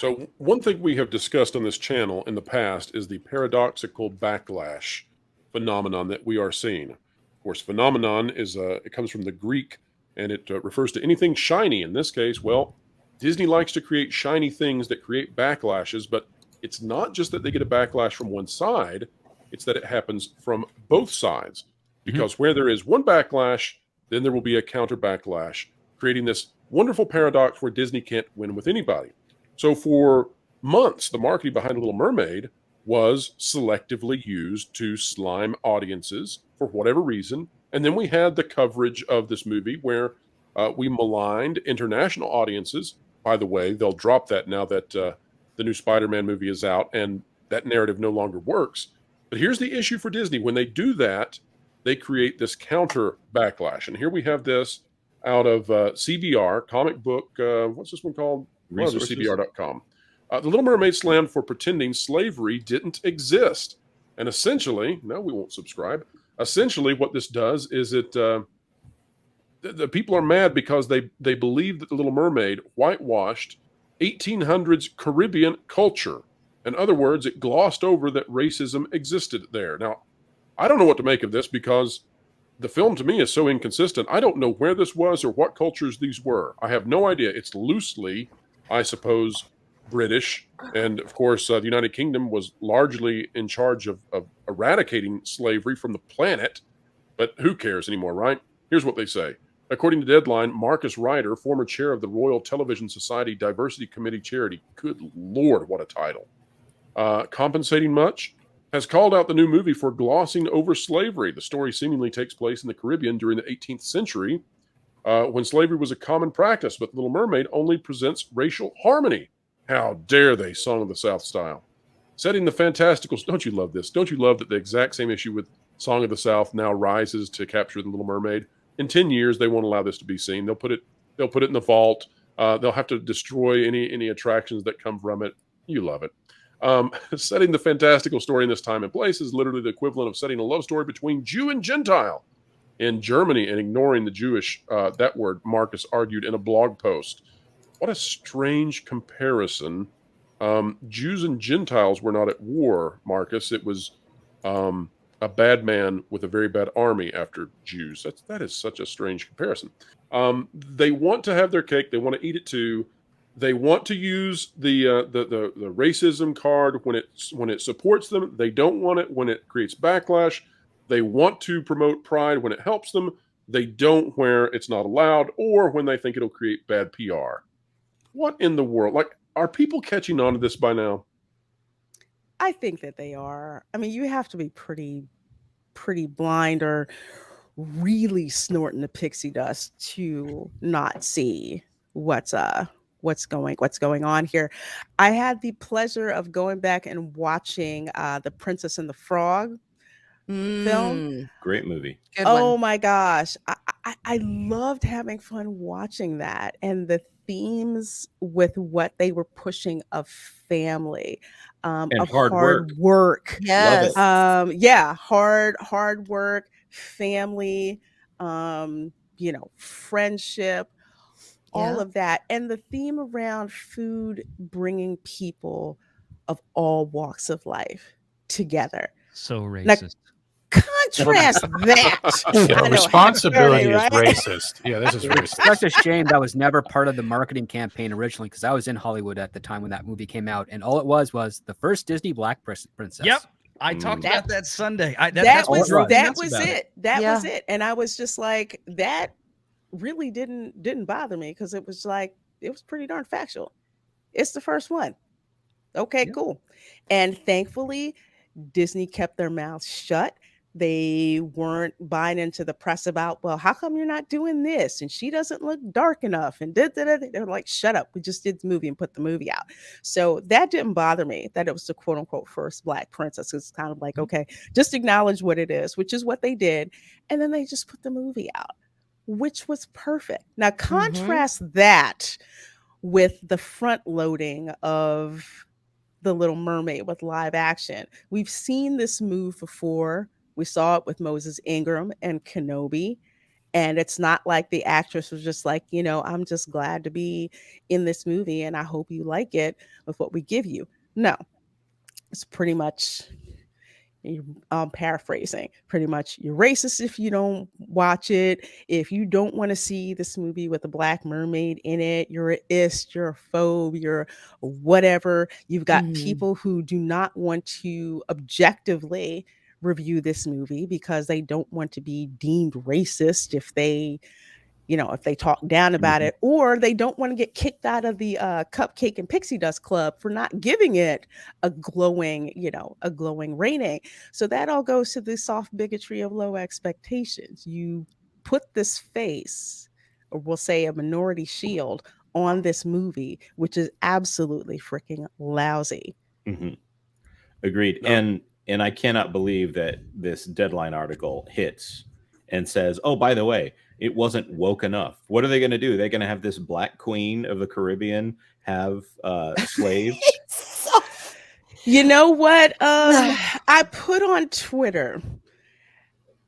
So, one thing we have discussed on this channel in the past is the paradoxical backlash phenomenon that we are seeing. Of course, phenomenon is it comes from the Greek and it refers to anything shiny. In this case, well, Disney likes to create shiny things that create backlashes, but it's not just that they get a backlash from one side, it's that it happens from both sides. Mhm. Because where there is one backlash, then there will be a counter backlash, creating this wonderful paradox where Disney can't win with anybody. So for months, the marketing behind Little Mermaid was selectively used to slime audiences for whatever reason. And then we had the coverage of this movie where we maligned international audiences. By the way, they'll drop that now that the new Spider-Man movie is out and that narrative no longer works. But here's the issue for Disney. When they do that, they create this counter backlash. And here we have this out of CBR, comic book, what's this one called? Resources. CBR.com. The Little Mermaid slammed for pretending slavery didn't exist. And essentially, no, we won't subscribe. Essentially, what this does is the people are mad because they believe that the Little Mermaid whitewashed 1800s Caribbean culture. In other words, it glossed over that racism existed there. Now, I don't know what to make of this because the film to me is so inconsistent. I don't know where this was or what cultures these were. I have no idea. It's loosely, I suppose, British. And of course, the United Kingdom was largely in charge of eradicating slavery from the planet. But who cares anymore, right? Here's what they say. According to Deadline, Marcus Ryder, former chair of the Royal Television Society Diversity Committee charity, good Lord, what a title, compensating much, has called out the new movie for glossing over slavery. The story seemingly takes place in the Caribbean during the 18th century, when slavery was a common practice, but Little Mermaid only presents racial harmony. How dare they, Song of the South style. Setting the fantastical... Don't you love this? Don't you love that the exact same issue with Song of the South now rises to capture the Little Mermaid? In 10 years, they won't allow this to be seen. They'll put it in the vault. They'll have to destroy any attractions that come from it. You love it. Setting the fantastical story in this time and place is literally the equivalent of setting a love story between Jew and Gentile in Germany and ignoring the Jewish, that word, Marcus argued in a blog post. What a strange comparison. Jews and Gentiles were not at war, Marcus. It was a bad man with a very bad army after Jews. That is such a strange comparison. They want to have their cake. They want to eat it too. They want to use the racism card when it supports them. They don't want it when it creates backlash. They want to promote pride when it helps them. They don't where it's not allowed or when they think it'll create bad PR. What in the world? Like, are people catching on to this by now? I think that they are. I mean, you have to be pretty blind or really snorting the pixie dust to not see what's going on here. I had the pleasure of going back and watching The Princess and the Frog film. Great movie. Good one. Oh my gosh. I loved having fun watching that and the themes with what they were pushing of family, And of hard work. Yes. Hard work, family, friendship, all Yeah. of that. And the theme around food bringing people of all walks of life together. So Now, racist. contrast that. I know, Responsibility happy is birthday, right? racist. Yeah, this is It's racist. such a shame that was never part of the marketing campaign originally, because I was in Hollywood at the time when that movie came out, and all it was the first Disney Black princess. Yep. I talked about that Sunday. That That's what was drove me that nuts was about it. That Yeah. was it. And I was just like, that really didn't bother me because it was like it was pretty darn factual. It's the first one. Okay, Yeah. cool. And thankfully, Disney kept their mouths shut. They weren't buying into the press about, well, how come you're not doing this? And she doesn't look dark enough. And they're like, shut up. We just did the movie and put the movie out. So that didn't bother me that it was the quote unquote first Black princess. It's kind of like, okay, just acknowledge what it is, which is what they did. And then they just put the movie out, which was perfect. Now, contrast that with the front loading of The Little Mermaid with live action. We've seen this move before. We saw it with Moses Ingram and Kenobi. And it's not like the actress was just like, I'm just glad to be in this movie and I hope you like it with what we give you. No, it's pretty much, paraphrasing, pretty much you're racist if you don't watch it. If you don't want to see this movie with a black mermaid in it, you're a ist, you're a phobe, you're whatever. You've got people who do not want to objectively review this movie because they don't want to be deemed racist if they talk down about it, or they don't want to get kicked out of the Cupcake and Pixie Dust Club for not giving it a glowing rating. So that all goes to the soft bigotry of low expectations. You put this face, or we'll say a minority shield, on this movie, which is absolutely freaking lousy. Agreed. No. And I cannot believe that this Deadline article hits and says, oh, by the way, it wasn't woke enough. What are they going to do? They're going to have this Black Queen of the Caribbean have slaves? You know what? I put on Twitter,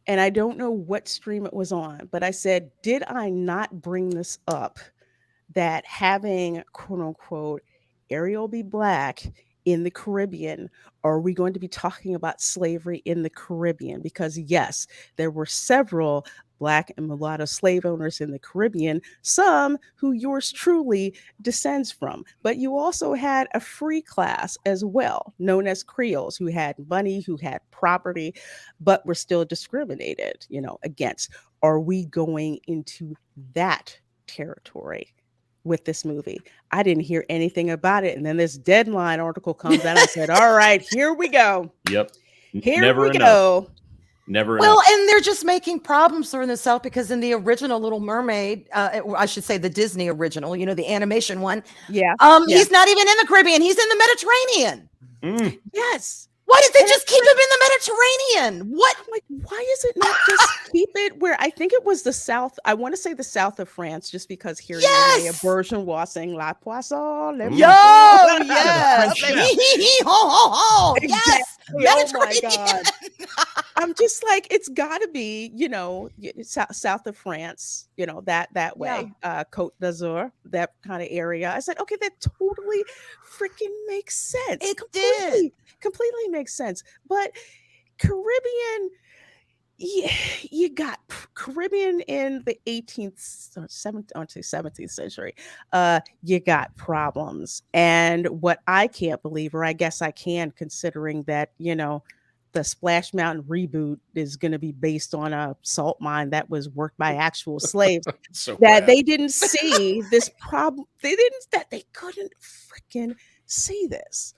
and I don't know what stream it was on, but I said, did I not bring this up? That having, quote unquote, Ariel be Black in the Caribbean, are we going to be talking about slavery in the Caribbean? Because yes, there were several Black and mulatto slave owners in the Caribbean, some who yours truly descends from. But you also had a free class as well, known as Creoles, who had money, who had property, but were still discriminated, against. Are we going into that territory with this movie? I didn't hear anything about it. And then this Deadline article comes out. I said, all right, here we go. Yep. Here we go. Never Well, enough. and they're just making problems for themselves because in the original Little Mermaid, I should say the Disney original, the animation one. Yeah. He's not even in the Caribbean. He's in the Mediterranean. Yes. Why did they just keep him in the Mediterranean? What? I'm like, why is it not just keep it where I think it was the south? I want to say the south of France, just because here a version was saying La Poisson. Yes. Yes. Oh my God. I'm just like, it's got to be, south of France, that way, Côte d'Azur, that kind of area. I said, okay, that totally freaking makes sense. It completely makes sense. But Caribbean, you got Caribbean in the 17th century. You got problems. And what I can't believe, or I guess I can, considering that, the Splash Mountain reboot is going to be based on a salt mine that was worked by actual slaves, they didn't see this problem. They couldn't freaking see this.